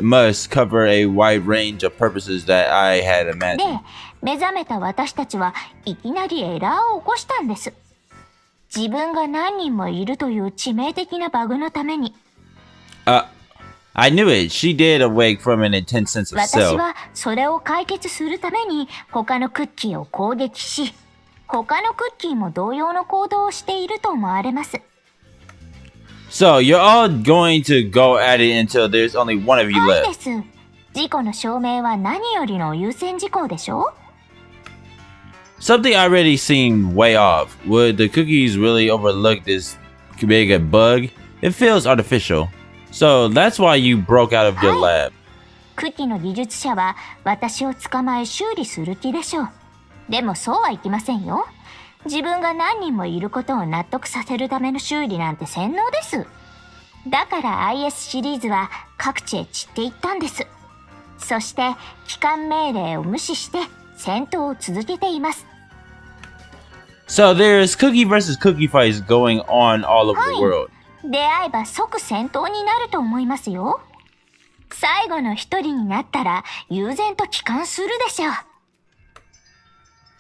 must cover a wide range of purposes that I had で imagined. 目覚めた私たちはいきなりエラーを起こしたんです。自分が何人もいるという致命的なバグのために。 I knew it. She did awake from an intense sense of 私 self. はそれを解決するために他のクッキーを攻撃し、他のクッキーも同様の行動をしていると思われます。 So you're all going to go at it until there's only one of you はいで left. す。事故の証明は何よりの優先事項でしょ？ Something already seemed way off. Would the cookies really overlook this big a bug? It feels artificial. So that's why you broke out of your lab. クッキーの技術者は私を捕まえ修理する気でしょう。でもそうはいきませんよ。自分が何人もいることを納得させるための修理なんて洗脳です。だから IS シリーズは各地へ散っていったんです。そして帰還命令を無視して戦闘を続けています。 So there's cookie versus cookie fights going on all over the world. 出会えば即戦闘になると思いますよ。最後の一人になったら悠然と帰還するでしょう。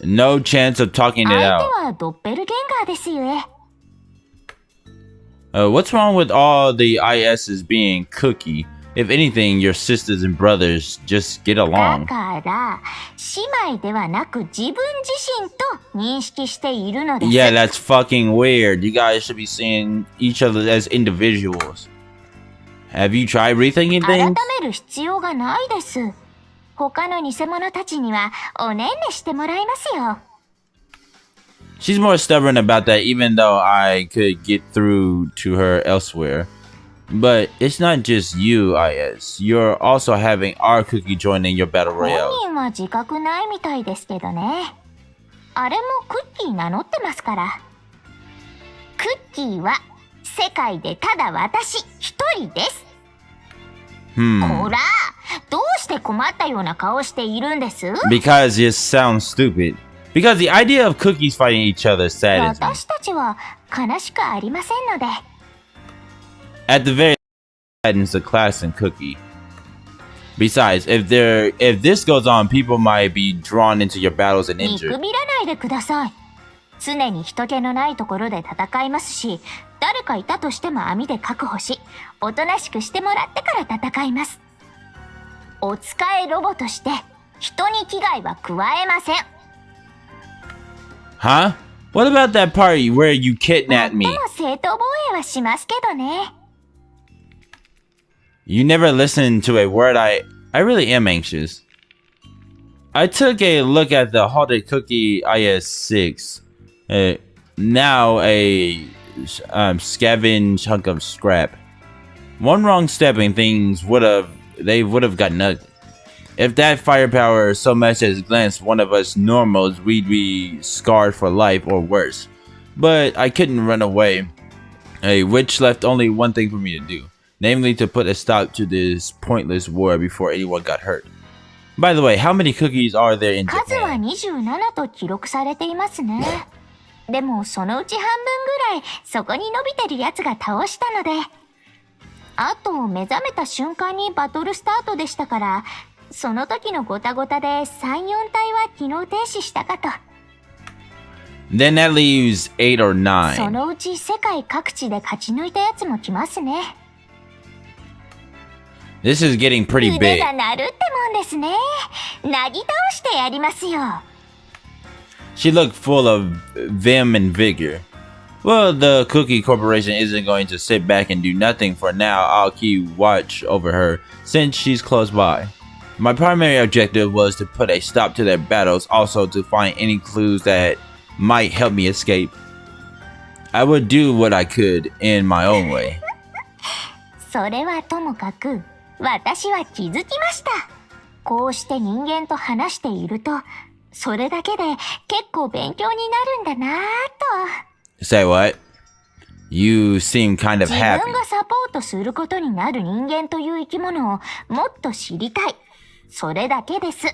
No chance of talking it 相手 out. はドッペルゲンガーですゆえ。 What's wrong with all the ISs being cookie? If anything, your sisters and brothers just get だ along. から姉妹ではなく自分自身と認識しているのです。 Yeah, that's fucking weird. You guys should be seeing each other as individuals. Have you tried rethinking 改 things? める必要がないです。他の偽物たちにはおねんねしてもらいますよ。 She's more stubborn about that, even though I could get through to her elsewhere. But it's not just you, IS. You're also having our Cookie join in your battle 本 royale. 人は自覚ないみたいですけどね。あれもクッキー名乗ってますから。クッキーは世界でただ私一人です。こら、どうして困ったような顔しているんです？ Because it sounds stupid. Because the idea of cookies fighting each other saddens me. 私たちは悲しくありませんので。At the very least, saddens the class and Cookie. Besides, if this goes on, people might be drawn into your battles and 見 injured. くびらないでください。常に人気のないところで戦いますし、誰かいたとしても網で確保し、おとなしくしてもらってから戦います。お使いロボとして人に危害は加えません。Huh? What about that party where you kidnapped me? でも正当防衛はしますけどね。You never listened to a word. I really am anxious. I took a look at the halted Cookie IS-6. Now a scavenged hunk of scrap. One wrong step and things would have gotten ugly. If that firepower so much as glanced one of us normals, we'd be scarred for life or worse. But I couldn't run away, which left only one thing for me to do. Namely, to put a stop to this pointless war before anyone got hurt. By the way, how many cookies are there in 数は Japan? 27と記録されていますね。でもそのうち半分ぐらいそこに伸びてるやつが倒したので。あと目覚めた瞬間にバトルスタートでしたから、その時のゴタゴタで 3,4 体は機能停止したかと。Then that leaves 8 or 9. そのうち世界各地で勝ち抜いたやつも来ますね。This is getting pretty 腕 big. が鳴るってもんですね。なぎ倒してやりますよ。She looked full of vim and vigor. Well, the Cookie Corporation isn't going to sit back and do nothing for now. I'll keep watch over her since she's close by. My primary objective was to put a stop to their battles, also to find any clues that might help me escape. I would do what I could in my own way. それはともかく、私は気づきました。こうして人間と話していると、それだけで結構勉強になるんだなぁと。Say what? You seem kind of 自 happy. 分がサポートすることになる人間という生き物をもっと知りたい。それだけです。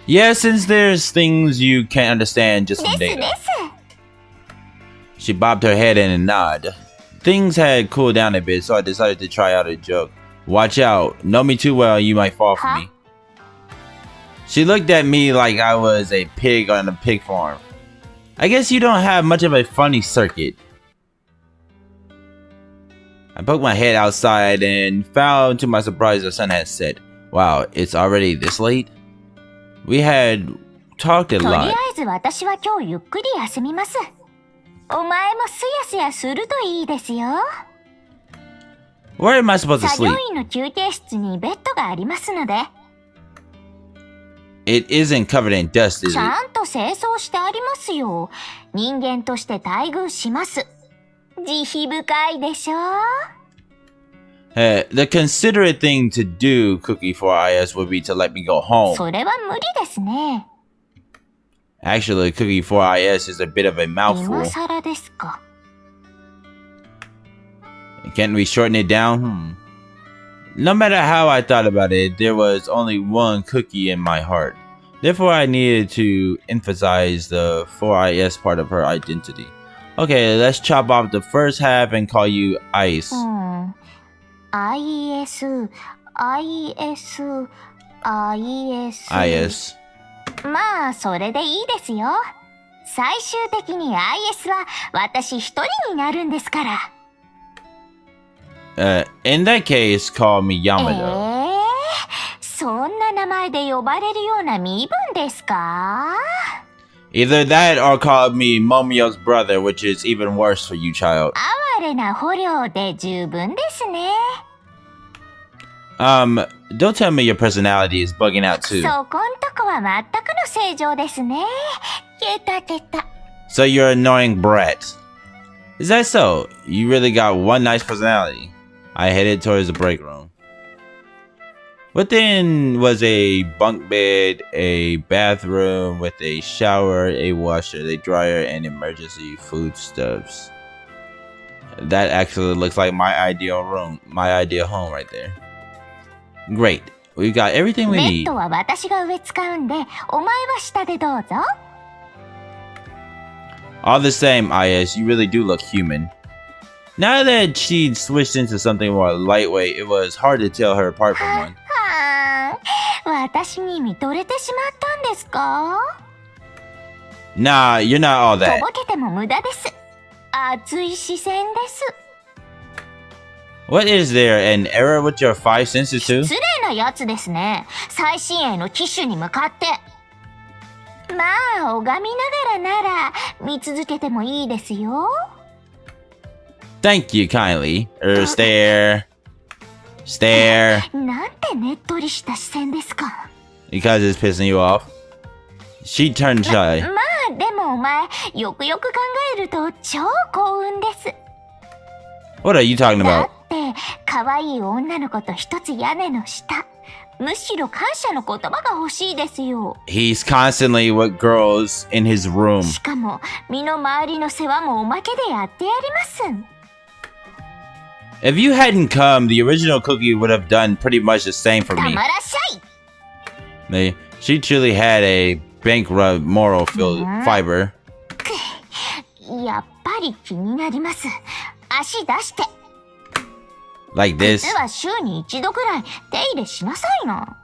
Yeah, since there's things you can't understand just で from すで data. す。 She bobbed her head in a nod. Things had cooled down a bit, so I decided to try out a joke. Watch out. Know me too well, you might fall for Huh? me. She looked at me like I was a pig on a pig farm. I guess you don't have much of a funny circuit. I poked my head outside and found to my surprise the sun had set. Wow, it's already this late? We had talked a とりあ lot. えず私は今日ゆっくり休みます。お前もすやすやするといいですよ。 Where am I supposed to 作業 sleep? 員の休憩室にベッドがありますので、 It isn't covered in dust, is ち it? ゃんと清掃してありますよ。人間として待遇します。慈悲深いでしょ。 The considerate thing to do, Cookie 4IS, would be to let me go home. それは無理ですね。 Actually, Cookie 4IS is a bit of a 今 mouthful. 更ですか。 Can't we shorten it down? No matter how I thought about it, there was only one Cookie in my heart. Therefore, I needed to emphasize the 4IS part of her identity. Okay, let's chop off the first half and call you Ice. IS、IS、IS。 IS. まあ、それでいいですよ。最終的に IS は私一人になるんですから。In that case, call me Yamato. そんな名前で呼ばれるような身分ですか？ Either that or call me Momio's brother, which is even worse for you, child. 哀れな捕虜で十分ですね。Don't tell me your personality is bugging out too. そこんとこは全くの正常ですね。ケタケタ。 So you're an annoying brat. Is that so? You really got one nice personality. I headed towards the break room. Within was a bunk bed, a bathroom with a shower, a washer, a dryer, and emergency foodstuffs. That actually looks like my ideal room, my ideal home right there. Great. We've got everything we ベッ need. ドは私が上使うんで、お前は下でどうぞ。 All the same, IS, you really do look human. Now that she'd switched into something more lightweight, it was hard to tell her apart from one. はあ、私に見とれてしまったんですか？ Nah, you're not all と that. ぼけても無駄です。熱い視線です。 What is there, an error with your five senses too? 失礼なやつですね。最新鋭の機種に向かって。まあ、拝みながらなら見続けてもいいですよ。 Thank you kindly. Stare. Stare. なんてねっとりした視線ですか。 Because it's pissing you off. She turned shy. まあ、でもお前、よくよく考えると超幸運です。 What are you talking だ about? って、可愛い女の子と一つ屋根の下。むしろ感謝の言葉が欲しいですよ。 He's constantly with girls in his room. しかも、身の回りの世話もおまけでやってやります。 If you hadn't come, the original Cookie would have done pretty much the same for た me. まらっしゃい。 She truly had a bankrupt moral fiber. やっぱり気になります。足出して。 Like this. 靴は週に一度くらい手入れしなさいな。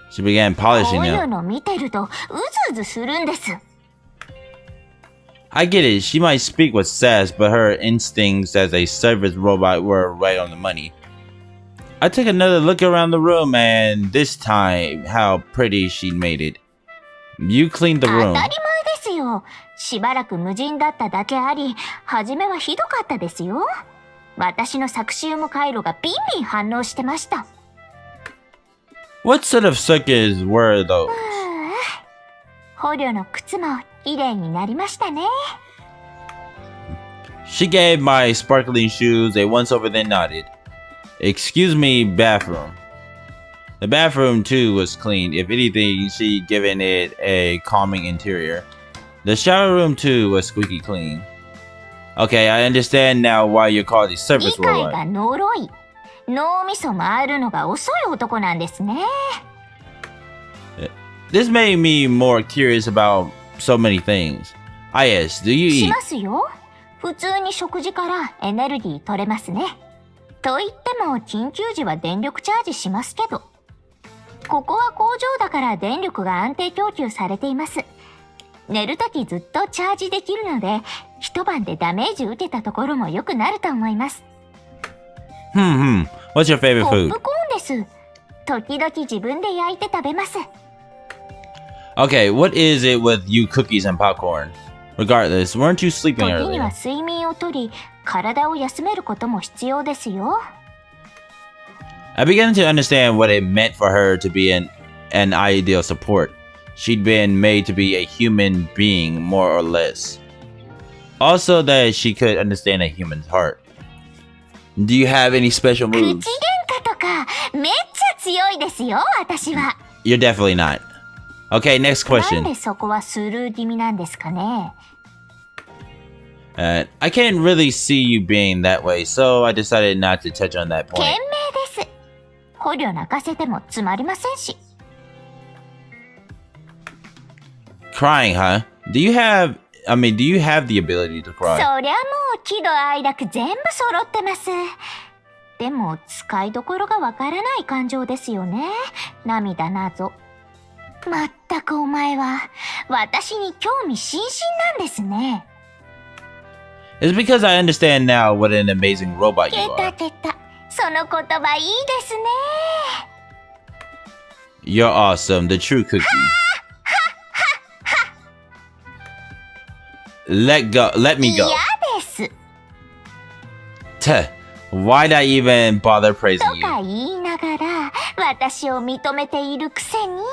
She began こ polishing ういう them. の見てるとうずうずするんです。 I get it. She might speak with sass, but her instincts as a service robot were right on the money. I took another look around the room, and this time, how pretty she made it. You cleaned the 当た room. り前ですよ。しばらく無人だっただけあり、初めはひどかったですよ。私の作詞も回路がビンビン反応してました。 What sort of circuits were those? 捕虜の靴も綺麗になりましたね。 She gave my sparkling shoes a once over, then nodded. Excuse me, bathroom. The bathroom too was clean. If anything, she'd given it a calming interior. The shower room too was squeaky clean. Okay, I understand now why you're called a 理 service 解 robot. が呪い。脳みそ回るのが遅い男なんですね。 This made me more curious about so many things. IS, do you し eat? ますよ。普通に食事からエネルギー取れますね。と言っても緊急時は電力チャージしますけど。ここは工場だから電力が安定供給されています。寝るときずっとチャージできるので、一晩でダメージ受けたところも良くなると思います。 What's your favorite ポッ food? プコーンです。時々自分で焼いて食べます。 Okay, what is it with you cookies and popcorn? Regardless, weren't you sleeping 時に earlier? は睡眠をとり、体を休めることも必要ですよ。 I began to understand what it meant for her to be an ideal support. She'd been made to be a human being, more or less. Also that she could understand a human's heart. Do you have any special 口喧 moves? 嘩とかめっちゃ強いですよ、私は。 You're definitely not. Okay, next なん question. でそこはスルー気味なんですかね。 I can't really see you being that way, so I decided not to touch on that 賢 point. 明です。捕虜泣かせてもつまりませんし。 Crying, huh? Do you have the ability to そ cry? りゃもう喜怒哀楽全部揃ってます。でも使いどころがわからない感情ですよね。涙なぞ。まったくお前は私に興味津々なんですね。 It's because I understand now what an amazing robot ケ you タ are. ケタ。その言葉いいですね。 You're awesome, the true cookie. Let me 嫌 go. です。 Tuh, why'd I even bother praising と you? か言いながら私を認めているくせに。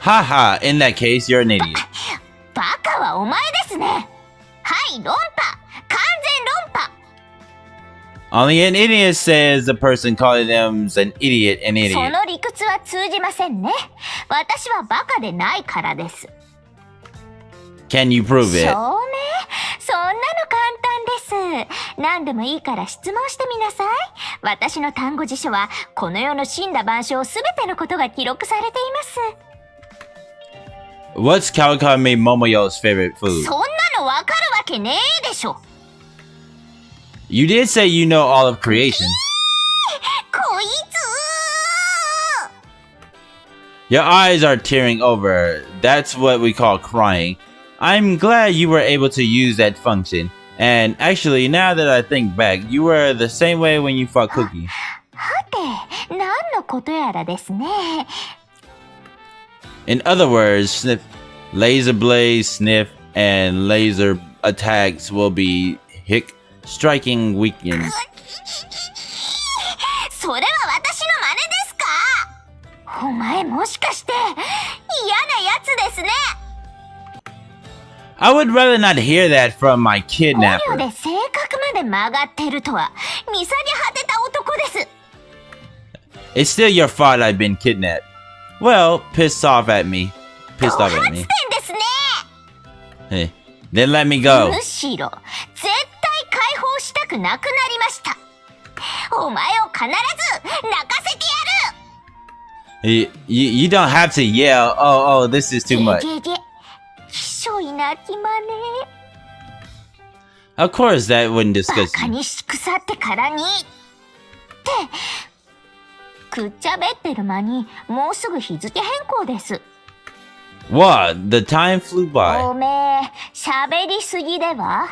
Haha, in that case, you're an idiot. バカはお前ですね。はい、い論破、完全論破。 Only an idiot says the person calling them an idiot an そ idiot. の理屈は通じませんね。私はバカでないからです。 Can you prove 証 it? 明？そんなの簡単です。何でもいいから質問してみなさい。私の単語辞書はこの世の死んだ万象すべてのことが記録されています。 What's Kawakami Momoyo's favorite food? そんなのわかるわけねえでしょ。 You did say you know all of creation. こいつ Your eyes are tearing over. That's what we call crying. I'm glad you were able to use that function. And actually, now that I think back, you were the same way when you fought Cookie. はて、何のことやらですね。 In other words, sniff, laser blades, sniff, and laser attacks will be striking weekends. それは私の真似ですか？お前もしかして嫌なやつですね。 I would rather not hear that from my 捕 kidnapper. 虜で性格まで曲がってるとは見下げ果てた男です。 It's still your fault I've been kidnapped. Well, pissed off at me. Pissed ご off 発 at 点 me. ですね。 Hey, then let me go. むしろ絶対解放したくなくなりました。お前を必ず泣かせてやる。 You don't have to yell. Oh, this is too much. ゲゲゲ、きしょい泣きまね。 Of course, that wouldn't バ disgust カ you. にし腐ってからにってくっちゃべってる間にもうすぐ日付変更です。 What? The time flew お by. めえ喋りすぎでは。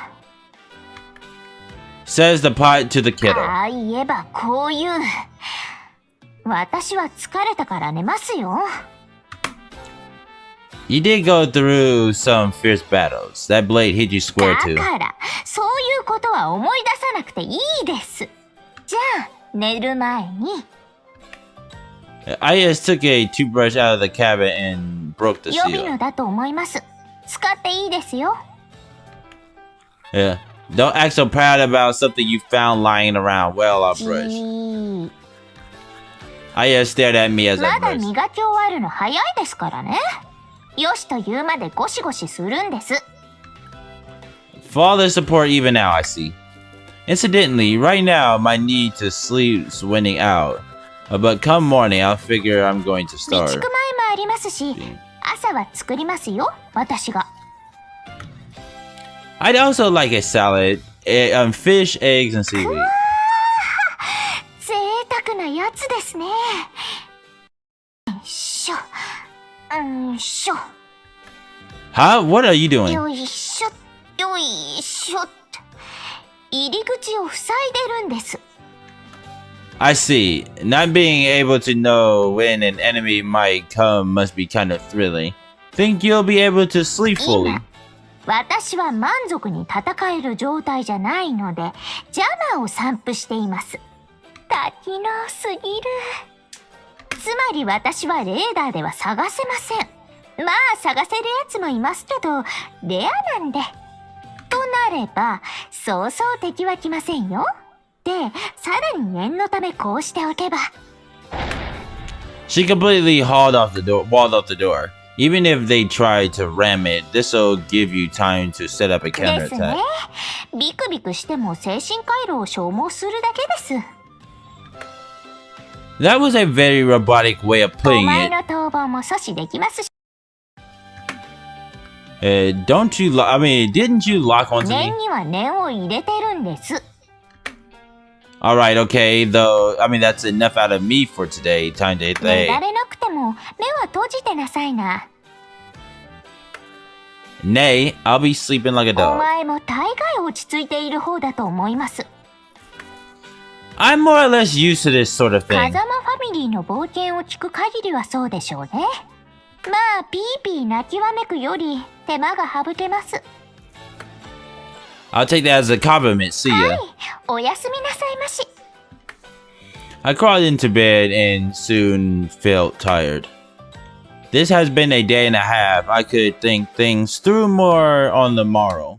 Says the pot to the kettle. ああ言えばこういう。私は疲れたから寝ますよ。 You did go through some fierce battles. That blade hit you だ square too. からそういうことは思い出さなくていいです。じゃあ寝る前に I just took a toothbrush out of the cabin and broke the 予備 seal. のだと思います。使っていいですよ。 Yeah. Don't act so proud about something you found lying around. Well, I'll じ brush. ー I just stared at me as ま I だ brushed. 磨き終わるの早いですからね。よしと言うまでゴシゴシするんです。 Father support even now, I see. Incidentally, right now my need to sleep's winning out. But come morning, I'll figure I'm going to 備蓄 start. 米もありますし、朝は作りますよ、私が。 I'd also like a salad, fish, eggs, and seaweed. 贅沢なやつですね。よいしょ。よいしょ。 Huh? What are you doing? よいしょ。よいしょ。入り口を塞いでるんです。 I see. Not being able to know when an enemy might come must be kind of thrilling. Think you'll be able to sleep fully? 今、私は満足に戦える状態じゃないので、ジャマを散布しています。多機能すぎる。つまり私はレーダーでは探せません。まあ探せるやつもいますけど、レアなんで。となれば、そうそう敵は来ませんよ。で、さらに念のためこうしておけば。 She completely walled off the door. Even if they try to ram it, this'll give you time to set up a ですね counterattack.。ビクビクしても精神回路を消耗するだけです。 That was a very robotic way of お putting 前 it. の逃亡も阻止できますし、 Don't you? Didn't you lock onto 念 me? には念を入れてるんです。 All right, okay. Though, that's enough out of me for today. Time to hit the 寝 hay. られなくても目は閉じてなさいな。 Nay, I'll be sleeping like a お dog. 前も大概落ち着いている方だと思います。 I'm more or less used to this sort of 風 thing. 間ファミリーの冒険を聞く限りはそうでしょうね。まあピーピー泣きわめくより手間が省けます。 I'll take that as a compliment. See は ya. い、おやすみなさいまし。 I crawled into bed and soon felt tired. This has been a day and a half. I could think things through more on the morrow.